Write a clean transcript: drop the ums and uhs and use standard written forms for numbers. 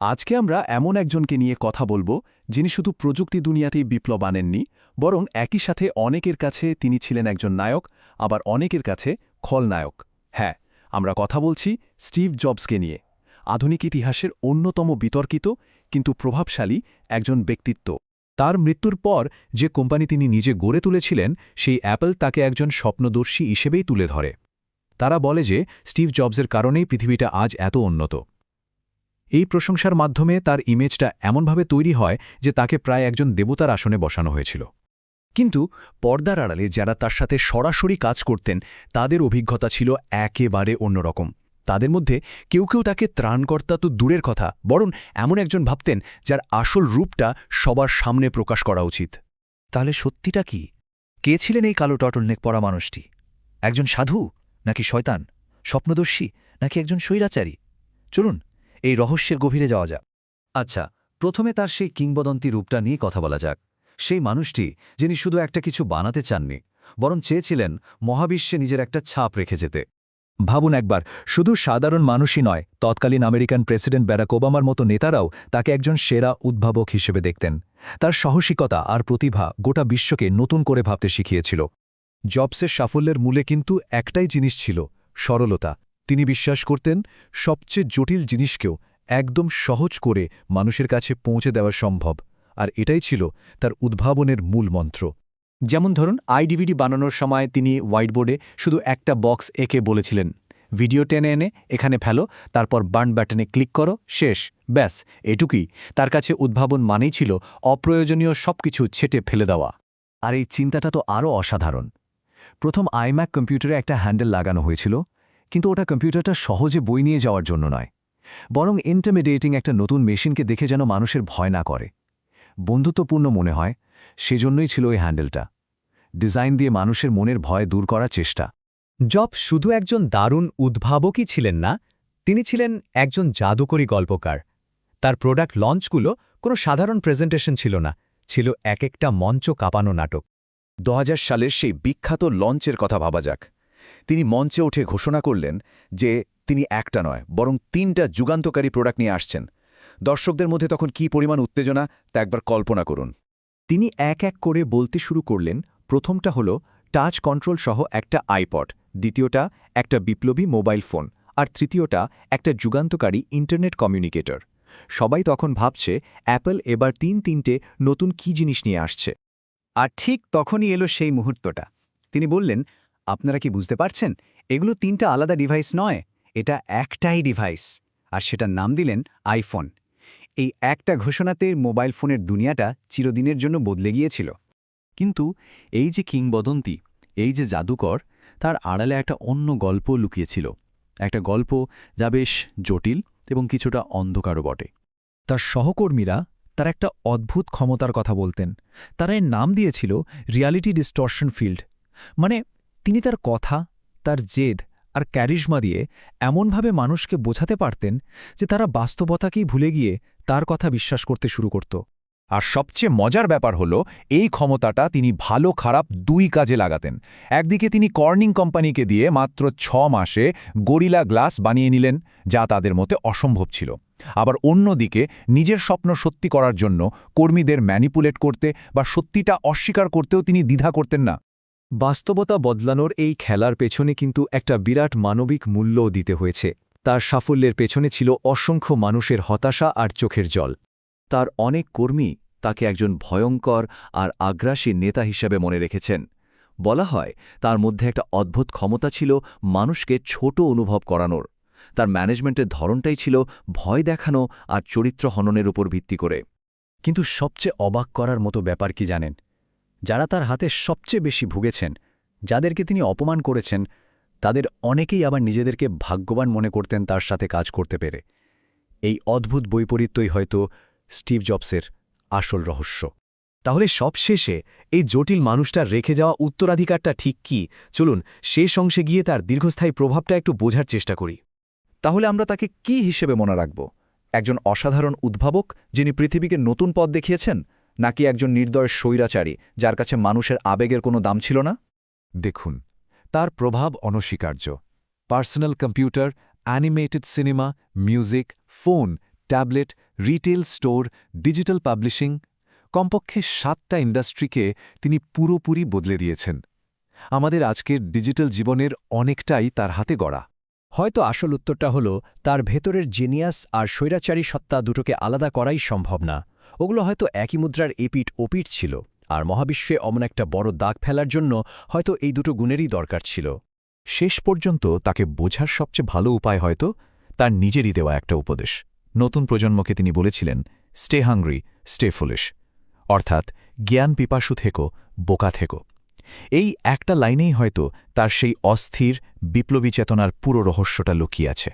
আজকে আমরা এমন একজনকে নিয়ে কথা বলবো যিনি শুধু প্রযুক্তি দুনিয়াতেই বিপ্লব আনেননি, বরং একই সাথে অনেকের কাছে তিনি ছিলেন একজন নায়ক, আবার অনেকের কাছে খলনায়ক। হ্যাঁ, আমরা কথা বলছি স্টিভ জবসকে নিয়ে, আধুনিক ইতিহাসের অন্যতম বিতর্কিত কিন্তু প্রভাবশালী একজন ব্যক্তিত্ব। তার মৃত্যুর পর যে কোম্পানি তিনি নিজে গড়ে তুলেছিলেন সেই অ্যাপল তাকে একজন স্বপ্নদর্শী হিসেবেই তুলে ধরে। তারা বলে যে স্টিভ জবসের কারণেই পৃথিবীটা আজ এত উন্নত। এই প্রশংসার মাধ্যমে তার ইমেজটা এমনভাবে তৈরি হয় যে তাকে প্রায় একজন দেবতার আসনে বসানো হয়েছিল। কিন্তু পর্দার আড়ালে যারা তার সাথে সরাসরি কাজ করতেন তাদের অভিজ্ঞতা ছিল একেবারে অন্যরকম। তাদের মধ্যে কেউ কেউ তাকে ত্রাণকর্তা তো দূরের কথা, বরং এমন একজন ভাবতেন যার আসল রূপটা সবার সামনে প্রকাশ করা উচিত। তাহলে সত্যিটা কি? কে ছিলেন এই কালো টটলনেক পরা মানুষটি? একজন সাধু নাকি শয়তান, স্বপ্নদর্শী নাকি একজন স্বৈরাচারী? চলুন এই রহস্যের গভীরে যাওয়া যাক। আচ্ছা, প্রথমে তার সেই কিংবদন্তি রূপটা নিয়ে কথা বলা যাক। সেই মানুষটি যিনি শুধু একটা কিছু বানাতে চাননি, বরং চেয়েছিলেন মহাবিশ্বে নিজের একটা ছাপ রেখে যেতে। ভাবুন একবার, শুধু সাধারণ মানুষই নয়, তৎকালীন আমেরিকান প্রেসিডেন্ট ব্যারাক ওবামার মতো নেতারাও তাকে একজন সেরা উদ্ভাবক হিসেবে দেখতেন। তার সাহসিকতা আর প্রতিভা গোটা বিশ্বকে নতুন করে ভাবতে শিখিয়েছিল। জবসের সাফল্যের মূলে কিন্তু একটাই জিনিস ছিল, সরলতা। তিনি বিশ্বাস করতেন সবচেয়ে জটিল জিনিসকেও একদম সহজ করে মানুষের কাছে পৌঁছে দেওয়া সম্ভব, আর এটাই ছিল তার উদ্ভাবনের মূল মন্ত্র। যেমন ধরুন, আইডিভিডি বানানোর সময় তিনি হোয়াইটবোর্ডে শুধু একটা বক্স এঁকে বলেছিলেন, ভিডিও টেনে এনে এখানে ফেলো, তারপর বার্ন বাটনে ক্লিক করো, শেষ, ব্যাস। এটুকুই তার কাছে উদ্ভাবন মানেই ছিল অপ্রয়োজনীয় সবকিছু ছেটে ফেলে দেওয়া। আর এই চিন্তাটা তো আরও অসাধারণ। প্রথম আইম্যাক কম্পিউটারে একটা হ্যান্ডেল লাগানো হয়েছিল, কিন্তু ওটা কম্পিউটারটা সহজে বই নিয়ে যাওয়ার জন্য নয়, বরং ইন্টারমিডিয়েটিং একটা নতুন মেশিনকে দেখে যেন মানুষের ভয় না করে, বন্ধুত্বপূর্ণ মনে হয়, সেজন্যই ছিল ওই হ্যান্ডেলটা। ডিজাইন দিয়ে মানুষের মনের ভয় দূর করার চেষ্টা। জবস শুধু একজন দারুণ উদ্ভাবকই ছিলেন না, তিনি ছিলেন একজন জাদুকরী গল্পকার। তার প্রোডাক্ট লঞ্চগুলো কোনো সাধারণ প্রেজেন্টেশন ছিল না, ছিল এক একটা মঞ্চ কাঁপানো নাটক। 2000 সালের সেই বিখ্যাত লঞ্চের কথা ভাবা যাক। তিনি মঞ্চে উঠে ঘোষণা করলেন যে তিনি একটা নয়, বরং 3টা যুগান্তকারী প্রোডাক্ট নিয়ে আসছেন। দর্শকদের মধ্যে তখন কী পরিমাণ উত্তেজনা তা একবার কল্পনা করুন। তিনি এক এক করে বলতে শুরু করলেন। প্রথমটা হলো টাচ কন্ট্রোল সহ একটা আইপড, দ্বিতীয়টা একটা বিপ্লবী মোবাইল ফোন, আর তৃতীয়টা একটা যুগান্তকারী ইন্টারনেট কমিউনিকেটর। সবাই তখন ভাবছে অ্যাপল এবার তিনটে নতুন কী জিনিস নিয়ে আসছে। আর ঠিক তখনই এলো সেই মুহূর্তটা। তিনি বললেন, আপনারা কি বুঝতে পারছেন, এগুলো 3টা আলাদা ডিভাইস নয়, এটা একটাই ডিভাইস। আর সেটার নাম দিলেন আইফোন। এই একটা ঘোষণাতে মোবাইল ফোনের দুনিয়াটা চিরদিনের জন্য বদলে গিয়েছিল। কিন্তু এই যে কিংবদন্তি, এই যে জাদুকর, তার আড়ালে একটা অন্য গল্প লুকিয়েছিল, একটা গল্প যা বেশ জটিল এবং কিছুটা অন্ধকারও বটে। তার সহকর্মীরা তার একটা অদ্ভুত ক্ষমতার কথা বলতেন। তারা এর নাম দিয়েছিল রিয়ালিটি ডিস্টর্শন ফিল্ড। মানে তিনি তার কথা, তার জেদ আর ক্যারিশমা দিয়ে এমনভাবে মানুষকে বোঝাতে পারতেন যে তারা বাস্তবতাকেই ভুলে গিয়ে তার কথা বিশ্বাস করতে শুরু করত। আর সবচেয়ে মজার ব্যাপার হলো, এই ক্ষমতাটা তিনি ভালো খারাপ দুই কাজে লাগাতেন। একদিকে তিনি কর্নিং কোম্পানিকে দিয়ে মাত্র 6 মাসে গরিলা গ্লাস বানিয়ে নিলেন, যা তাদের মতে অসম্ভব ছিল। আবার অন্যদিকে নিজের স্বপ্ন সত্যি করার জন্য কর্মীদের ম্যানিপুলেট করতে বা সত্যিটা অস্বীকার করতেও তিনি দ্বিধা করতেন না। বাস্তবতা বদলানোর এই খেলার পেছনে কিন্তু একটা বিরাট মানবিক মূল্যও দিতে হয়েছে। তার সাফল্যের পেছনে ছিল অসংখ্য মানুষের হতাশা আর চোখের জল। তার অনেক কর্মী তাকে একজন ভয়ঙ্কর আর আগ্রাসী নেতা হিসেবে মনে রেখেছেন। বলা হয় তার মধ্যে একটা অদ্ভুত ক্ষমতা ছিল মানুষকে ছোট অনুভব করানোর। তার ম্যানেজমেন্টের ধরনটাই ছিল ভয় দেখানো আর চরিত্র হননের উপর ভিত্তি করে। কিন্তু সবচেয়ে অবাক করার মতো ব্যাপার কি জানেন? যারা তার হাতে সবচেয়ে বেশি ভুগেছেন, যাদেরকে তিনি অপমান করেছেন, তাদের অনেকেই আবার নিজেদেরকে ভাগ্যবান মনে করতেন তার সাথে কাজ করতে পেরে। এই অদ্ভুত বৈপরীত্যই হয়তো স্টিভ জবসের আসল রহস্য। তাহলে সবশেষে এই জটিল মানুষটার রেখে যাওয়া উত্তরাধিকারটা ঠিক কি? চলুন শেষ অংশে গিয়ে তার দীর্ঘস্থায়ী প্রভাবটা একটু বোঝার চেষ্টা করি। তাহলে আমরা তাকে কি হিসেবে মনে রাখব? একজন অসাধারণ উদ্ভাবক যিনি পৃথিবীকে নতুন পথ দেখিয়েছেন, নাকি একজন নির্দয় স্বৈরাচারী যার কাছে মানুষের আবেগের কোনো দাম ছিল না? দেখুন, তার প্রভাব অনস্বীকার্য। Personal computer, animated cinema, music, phone, tablet, retail store, digital publishing, কমপক্ষে 7টা ইন্ডাস্ট্রিকে তিনি পুরোপুরি বদলে দিয়েছেন। আমাদের আজকের ডিজিটাল জীবনের অনেকটাই তার হাতে গড়া। হয়তো আসল উত্তরটা হলো তার ভেতরের জিনিয়াস আর স্বৈরাচারী সত্তা দুটোকে আলাদা করাই সম্ভব না। ওগুলো হয়তো একই মুদ্রার এপিঠ ওপিঠ ছিল, আর মহাবিশ্বে অমন একটা বড় দাগ ফেলার জন্য হয়তো এই দুটো গুণেরই দরকার ছিল। শেষ পর্যন্ত তাকে বোঝার সবচেয়ে ভালো উপায় হয়তো তার নিজেরই দেওয়া একটা উপদেশ। নতুন প্রজন্মকে তিনি বলেছিলেন, স্টে হাংরি, স্টে ফুলিশ, অর্থাৎ জ্ঞান পিপাসু থেকো, বোকা থেকো। এই একটা লাইনেই হয়তো তার সেই অস্থির বিপ্লবী চেতনার পুরো রহস্যটা লুকিয়ে আছে।